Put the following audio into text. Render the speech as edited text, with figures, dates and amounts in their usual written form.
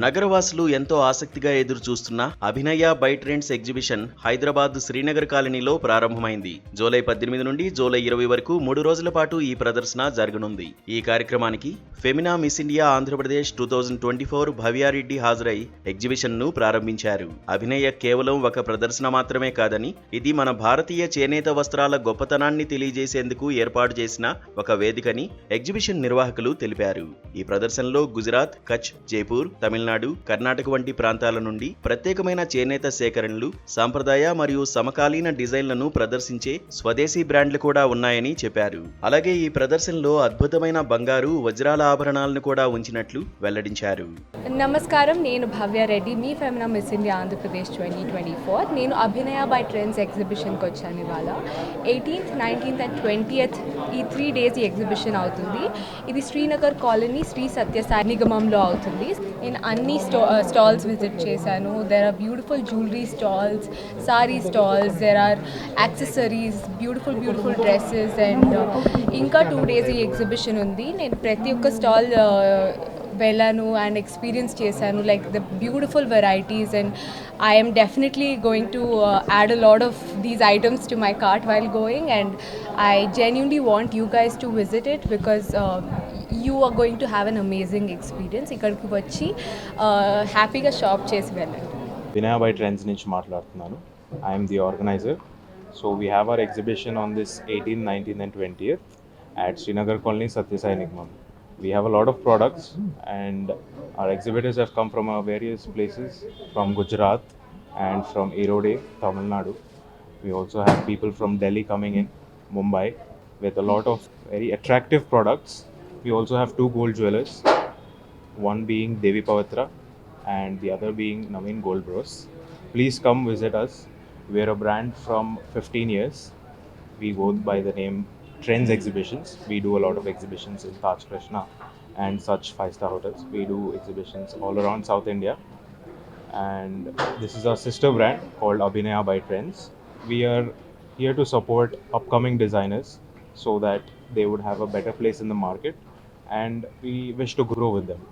నగరవాసులు ఎంతో ఆసక్తిగా ఎదురు చూస్తున్న Abhinaya by trends exhibition Hyderabad Srinagar కాలనీలో ప్రారంభమైంది. జూలై 18 నుండి జూలై 20 వరకు 3 రోజుల పాటు ఈ ప్రదర్శన జరగనుంది. ఈ కార్యక్రమానికి Femina miss India Andhra Pradesh 2024 Bhavya Reddy హాజరై ఎగ్జిబిషన్ ను ప్రారంభించారు. అభినయ కేవలం ఒక ప్రదర్శన మాత్రమే కాదని, ఇది మన భారతీయ చేనేత వస్త్రాల గొప్పతనాన్ని తెలియజేసేందుకు ఏర్పాటు చేసిన ఒక వేదికని ఎగ్జిబిషన్ నిర్వాహకులు తెలిపారు. ఈ ప్రదర్శనలో గుజరాత్, కచ్, జైపూర్, తమిళనాడు, కర్ణాటక వంటి ప్రాంతాల నుండి ప్రత్యేకమైన చేనేత సేకరణలు, సాంప్రదాయ మరియు సమకాలీన డిజైన్లను ప్రదర్శించే స్వదేశీ బ్రాండ్లు కూడా ఉన్నాయని చెప్పారు. అలాగే ఈ ప్రదర్శనలో అద్భుతమైన బంగారు, వజ్రాల ఆభరణాలను కూడా ఉంచినట్లు వెల్లడించారు. నమస్కారం, నేను భవ్యారెడ్డి, మీ ఫెమినా మిస్ ఇండియా ఆంధ్రప్రదేశ్ 2024. నేను అభినయ బై ట్రెండ్స్ ఎగ్జిబిషన్కి వచ్చాను ఇవాళ. 18th, 19th అండ్ 20th ఈ 3 days ఈ ఎగ్జిబిషన్ అవుతుంది. ఇది శ్రీనగర్ కాలనీ శ్రీ సత్యసాయి నిగమంలో అవుతుంది. నేను అన్ని స్టాల్స్ విజిట్ చేశాను. There are beautiful jewellery stalls, sorry stalls, there are accessories, beautiful dresses and ఇంకా 2 days ఈ ఎగ్జిబిషన్ ఉంది. నేను ప్రతి ఒక్క స్టాల్ వెళ్ళాను అండ్ ఎక్స్పీరియన్స్ చేశాను, like the beautiful varieties, and I am definitely going to add a lot of these items to my cart while going, and I genuinely want you guys to visit it because you are going to have an amazing experience. ఇక్కడికి వచ్చి హ్యాపీగా shop చేసి వెళ్ళండి. వినయ by Trends నుంచి మాట్లాడుతున్నాను. I'm the organiser. So we have our exhibition on this 18th, 19th and 20th at Srinagar Colony, Satyasai Nigam. We have a lot of products and our exhibitors have come from various places, from Gujarat and from Erode, Tamil Nadu. We also have people from Delhi coming in, Mumbai, with a lot of very attractive products. We also have 2 gold jewelers, one being Devi Pavitra and the other being Naveen Gold Bros. Please come visit us. We are a brand from 15 years. We go by the name Trends Exhibitions. We do a lot of exhibitions in Taj Krishna and such 5-star hotels. We do exhibitions all around South India, and this is our sister brand called Abhinaya by Trends. We are here to support upcoming designers so that they would have a better place in the market, and we wish to grow with them.